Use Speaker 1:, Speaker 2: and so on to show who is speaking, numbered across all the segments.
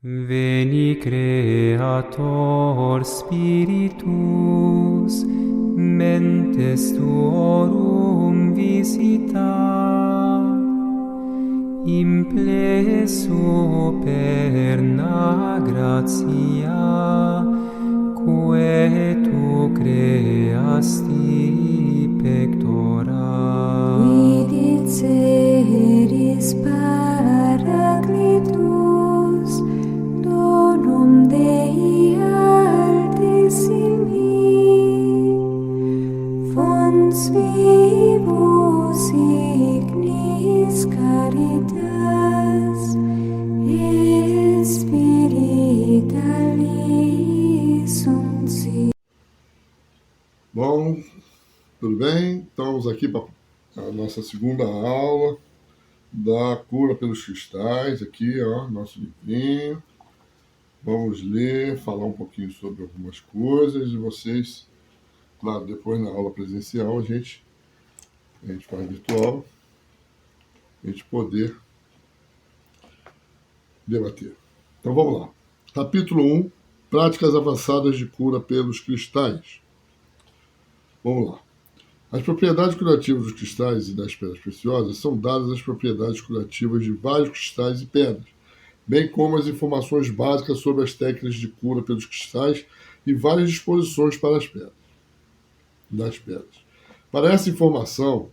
Speaker 1: Veni Creator Spiritus, mentes tuorum visita, implesso perna gratia, quae tu creasti pectora.
Speaker 2: Vidit seris Paracletus, donum Dei altissimi, fons vivus ignis caritas, spiritualis sunt si.
Speaker 3: Bom, tudo bem? Estamos aqui para a nossa segunda aula da cura pelos cristais, aqui, ó, nosso livrinho. Vamos ler, falar um pouquinho sobre algumas coisas e vocês, claro, depois na aula presencial a gente faz virtual, a gente poder debater. Então vamos lá. Capítulo 1, práticas avançadas de cura pelos cristais. Vamos lá. As propriedades curativas dos cristais e das pedras preciosas são dadas às propriedades curativas de vários cristais e pedras, bem como as informações básicas sobre as técnicas de cura pelos cristais e várias disposições para as pedras. Para essa informação,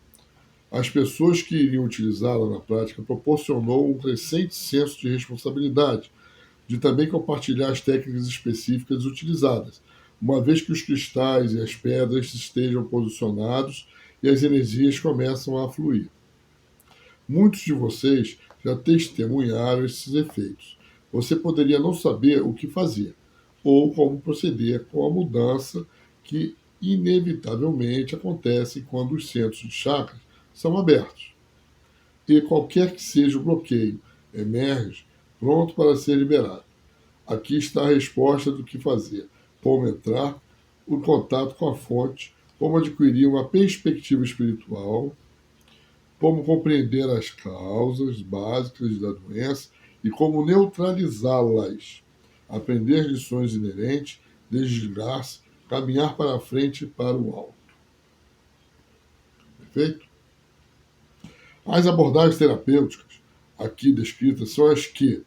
Speaker 3: as pessoas que iriam utilizá-la na prática proporcionou um crescente senso de responsabilidade, de também compartilhar as técnicas específicas utilizadas, uma vez que os cristais e as pedras estejam posicionados e as energias começam a fluir. Muitos de vocês já testemunharam esses efeitos. Você poderia não saber o que fazer ou como proceder com a mudança que inevitavelmente acontece quando os centros de chakras são abertos. E qualquer que seja o bloqueio, emerge pronto para ser liberado. Aqui está a resposta do que fazer. Como entrar, o contato com a fonte, como adquirir uma perspectiva espiritual, como compreender as causas básicas da doença e como neutralizá-las, aprender lições inerentes, desligar-se, caminhar para a frente e para o alto. Perfeito? As abordagens terapêuticas aqui descritas são as que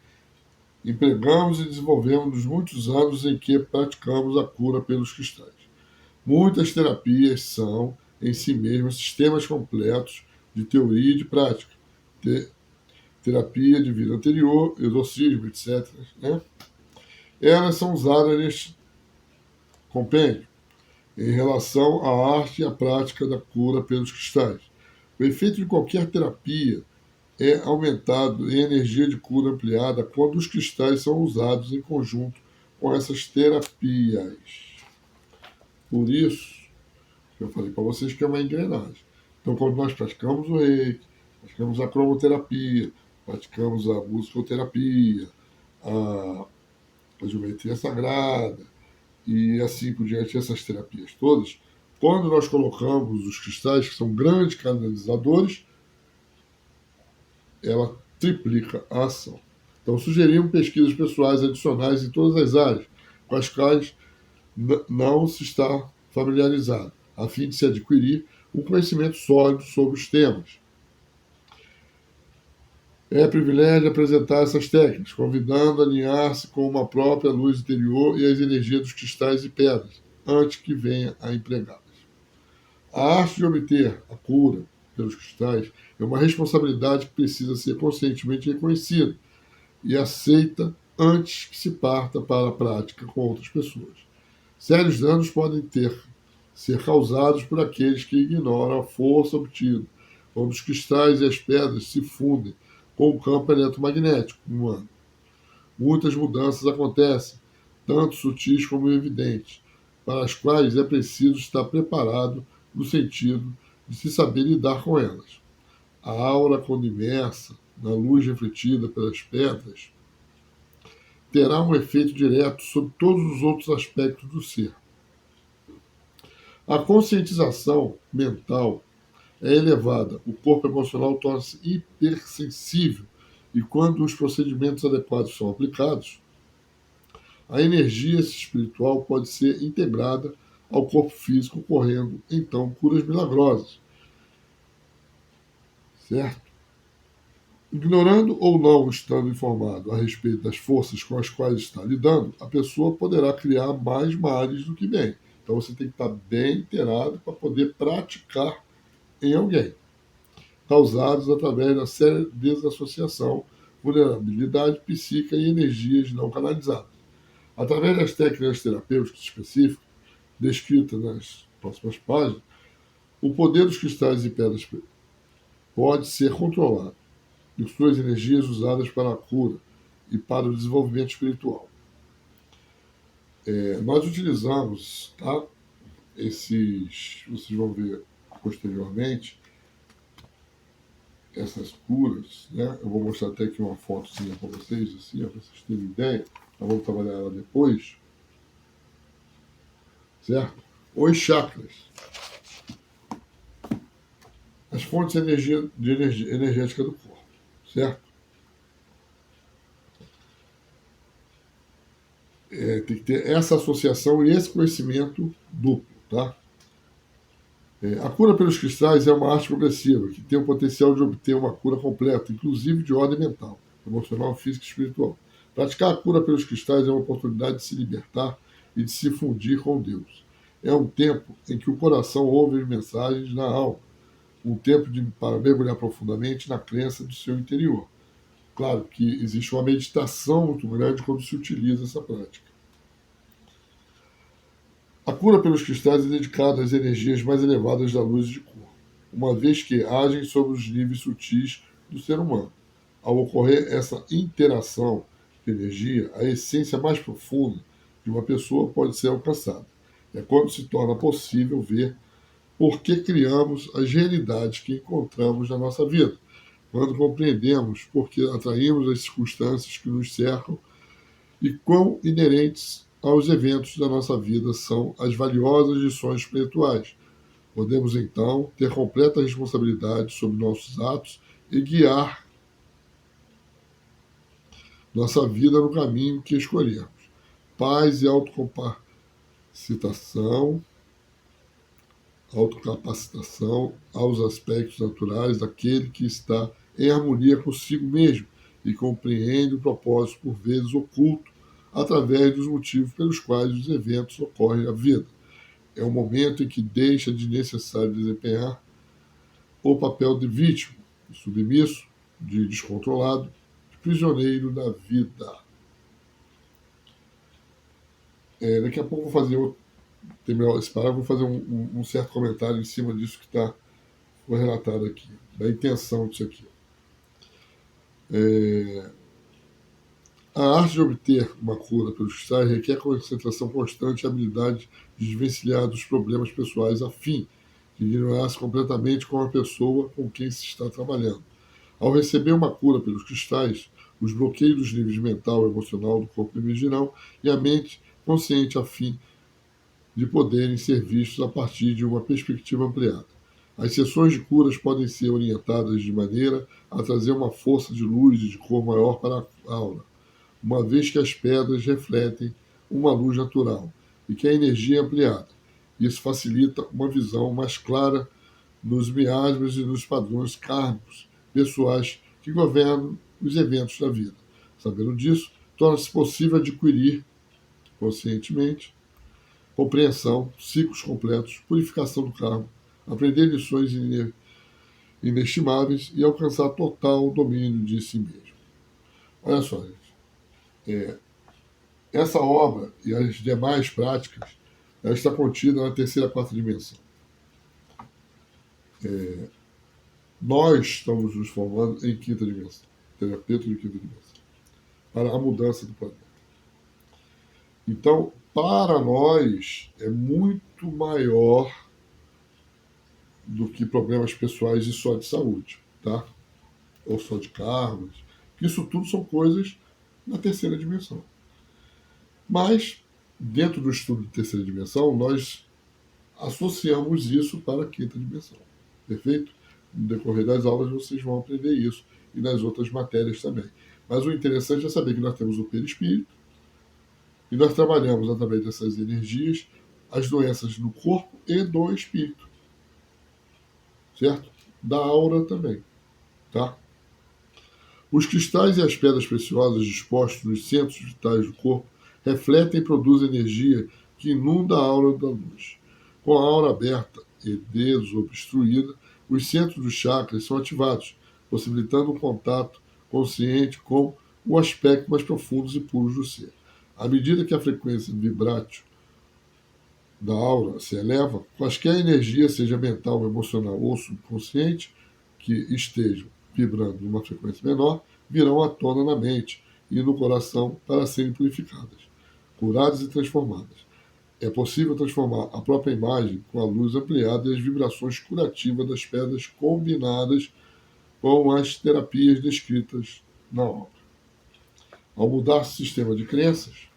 Speaker 3: empregamos e desenvolvemos nos muitos anos em que praticamos a cura pelos cristais. Muitas terapias são, em si mesmas, sistemas completos de teoria e de prática. Terapia de vida anterior, exorcismo, etc. Né? Elas são usadas neste compêndio em relação à arte e à prática da cura pelos cristais. O efeito de qualquer terapia é aumentado em energia de cura ampliada quando os cristais são usados em conjunto com essas terapias. Por isso, eu falei para vocês que é uma engrenagem. Então, quando nós praticamos o reiki, praticamos a cromoterapia, praticamos a musicoterapia, a geometria sagrada e assim por diante, essas terapias todas, quando nós colocamos os cristais, que são grandes canalizadores, ela triplica a ação. Então, sugerimos pesquisas pessoais adicionais em todas as áreas com as quais não se está familiarizado, a fim de se adquirir um conhecimento sólido sobre os temas. É privilégio apresentar essas técnicas, convidando a alinhar-se com uma própria luz interior e as energias dos cristais e pedras, antes que venha a empregá-las. A arte de obter a cura pelos cristais é uma responsabilidade que precisa ser conscientemente reconhecida e aceita antes que se parta para a prática com outras pessoas. Sérios danos podem ser causados por aqueles que ignoram a força obtida, quando os cristais e as pedras se fundem com o campo eletromagnético humano. Muitas mudanças acontecem, tanto sutis como evidentes, para as quais é preciso estar preparado no sentido de se saber lidar com elas. A aura, quando imersa na luz refletida pelas pedras, terá um efeito direto sobre todos os outros aspectos do ser. A conscientização mental é elevada, o corpo emocional torna-se hipersensível e quando os procedimentos adequados são aplicados, A energia espiritual pode ser integrada ao corpo físico, ocorrendo, então, curas milagrosas. Certo? Ignorando ou não estando informado a respeito das forças com as quais está lidando, a pessoa poderá criar mais males do que bem. Então você tem que estar bem inteirado para poder praticar em alguém, causados através da séria desassociação, vulnerabilidade psíquica e energias não canalizadas. Através das técnicas terapêuticas específicas, descritas nas próximas páginas, o poder dos cristais e pedras pode ser controlado e suas energias usadas para a cura e para o desenvolvimento espiritual. Nós utilizamos, tá, vocês vão ver posteriormente, essas curas, né? Eu vou mostrar até aqui uma fotozinha para vocês, assim, para vocês terem ideia. Nós vamos trabalhar ela depois, certo? Os chakras. As fontes energética do corpo, certo? Tem que ter essa associação e esse conhecimento duplo, tá? A cura pelos cristais é uma arte progressiva que tem o potencial de obter uma cura completa, inclusive de ordem mental, emocional, física e espiritual. Praticar a cura pelos cristais é uma oportunidade de se libertar e de se fundir com Deus. É um tempo em que o coração ouve as mensagens na alma, um tempo para mergulhar profundamente na crença do seu interior. Claro que existe uma meditação muito grande quando se utiliza essa prática. A cura pelos cristais é dedicada às energias mais elevadas da luz e de cor, uma vez que agem sobre os níveis sutis do ser humano. Ao ocorrer essa interação de energia, a essência mais profunda de uma pessoa pode ser alcançada. É quando se torna possível ver por que criamos as realidades que encontramos na nossa vida, quando compreendemos por que atraímos as circunstâncias que nos cercam e quão inerentes aos eventos da nossa vida são as valiosas lições espirituais. Podemos, então, ter completa responsabilidade sobre nossos atos e guiar nossa vida no caminho que escolhermos. Paz e autocapacitação aos aspectos naturais daquele que está em harmonia consigo mesmo e compreende o propósito por vezes oculto através dos motivos pelos quais os eventos ocorrem na vida. É o momento em que deixa de necessário desempenhar o papel de vítima, de submisso, de descontrolado, de prisioneiro da vida. Daqui a pouco vou fazer terminar esse parágrafo, vou fazer um certo comentário em cima disso que foi relatado aqui, da intenção disso aqui. A arte de obter uma cura pelos cristais requer concentração constante e habilidade de desvencilhar dos problemas pessoais a fim de ignorar-se completamente com a pessoa com quem se está trabalhando. Ao receber uma cura pelos cristais, os bloqueios dos níveis mental e emocional do corpo emergirão e a mente consciente a fim de poderem ser vistos a partir de uma perspectiva ampliada. As sessões de curas podem ser orientadas de maneira a trazer uma força de luz e de cor maior para a aura, uma vez que as pedras refletem uma luz natural e que a energia é ampliada. Isso facilita uma visão mais clara nos miasmas e nos padrões kármicos pessoais que governam os eventos da vida. Sabendo disso, torna-se possível adquirir conscientemente compreensão, ciclos completos, purificação do karma, aprender lições inestimáveis e alcançar total domínio de si mesmo. Olha só, gente. Essa obra e as demais práticas, ela está contida na terceira e quarta dimensão. Nós estamos nos formando em quinta dimensão, terapeuta de quinta dimensão, para a mudança do planeta. Então, para nós, é muito maior do que problemas pessoais e só de saúde, tá? Ou só de karmas. Isso tudo são coisas na terceira dimensão. Mas, dentro do estudo de terceira dimensão, nós associamos isso para a quinta dimensão. Perfeito? No decorrer das aulas vocês vão aprender isso e nas outras matérias também. Mas o interessante é saber que nós temos o perispírito, E nós trabalhamos através dessas energias as doenças do corpo e do espírito, certo? Da aura também, tá? Os cristais e as pedras preciosas dispostos nos centros vitais do corpo refletem e produzem energia que inunda a aura da luz. Com a aura aberta e desobstruída, os centros dos chakras são ativados, possibilitando um contato consciente com o aspecto mais profundos e puros do ser. À medida que a frequência vibrátil da aura se eleva, quaisquer energia, seja mental, emocional ou subconsciente, que estejam vibrando numa frequência menor, virão à tona na mente e no coração para serem purificadas, curadas e transformadas. É possível transformar a própria imagem com a luz ampliada e as vibrações curativas das pedras combinadas com as terapias descritas na obra. Ao mudar o sistema de crenças,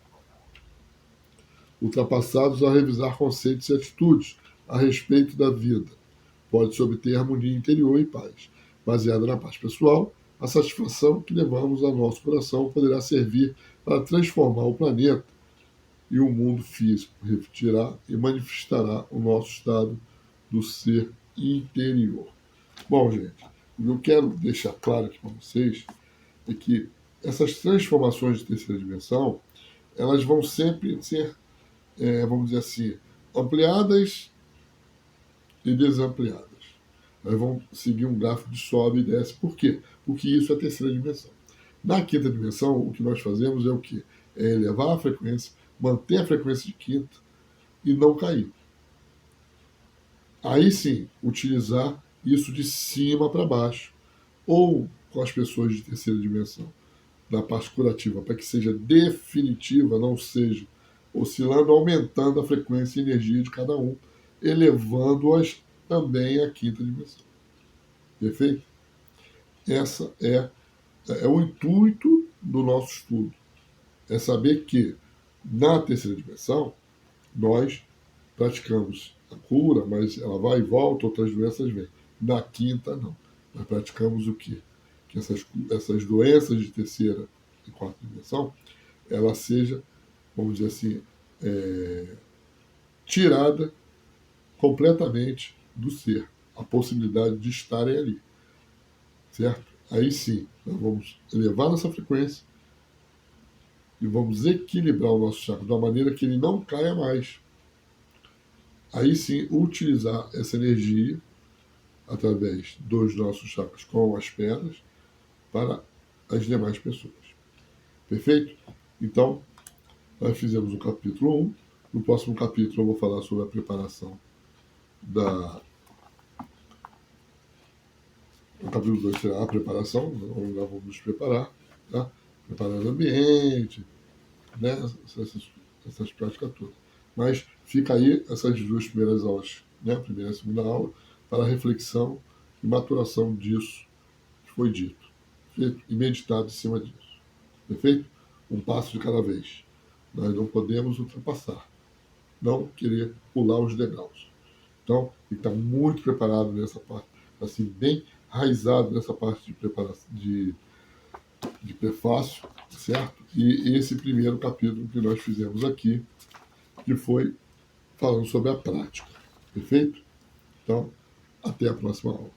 Speaker 3: ultrapassados a revisar conceitos e atitudes a respeito da vida, pode-se obter harmonia interior e paz. Baseada na paz pessoal, a satisfação que levamos ao nosso coração poderá servir para transformar o planeta e o mundo físico, refletirá e manifestará o nosso estado do ser interior. Bom, gente, o que eu quero deixar claro aqui para vocês é que essas transformações de terceira dimensão, elas vão sempre ser, vamos dizer assim, ampliadas e desampliadas. Elas vão seguir um gráfico de sobe e desce. Por quê? Porque isso é a terceira dimensão. Na quinta dimensão, o que nós fazemos é o quê? É elevar a frequência, manter a frequência de quinta e não cair. Aí sim, utilizar isso de cima para baixo, ou com as pessoas de terceira dimensão, da parte curativa, para que seja definitiva, não seja oscilando, aumentando a frequência e energia de cada um, elevando-as também à quinta dimensão. Perfeito? Essa é o intuito do nosso estudo. É saber que, na terceira dimensão, nós praticamos a cura, mas ela vai e volta, outras doenças vêm. Na quinta, não. Nós praticamos o quê? Que essas doenças de terceira e quarta dimensão, ela seja, vamos dizer assim, tirada completamente do ser. A possibilidade de estarem ali. Certo? Aí sim, nós vamos elevar nossa frequência e vamos equilibrar o nosso chakra de uma maneira que ele não caia mais. Aí sim, utilizar essa energia através dos nossos chakras com as pedras para as demais pessoas. Perfeito? Então, nós fizemos o capítulo 1. No próximo capítulo eu vou falar sobre a preparação O capítulo 2 será a preparação, onde nós vamos nos preparar, tá? Preparar o ambiente, né? Essas práticas todas. Mas fica aí essas duas primeiras aulas, né? A primeira e a segunda aula, para a reflexão e maturação disso que foi dito. Perfeito? E meditado em cima disso. Perfeito? Um passo de cada vez. Nós não podemos ultrapassar. Não querer pular os degraus. Então, tem que estar muito preparado nessa parte, assim, bem raizado nessa parte de preparação, de prefácio, certo? E esse primeiro capítulo que nós fizemos aqui, que foi falando sobre a prática. Perfeito? Então, até a próxima aula.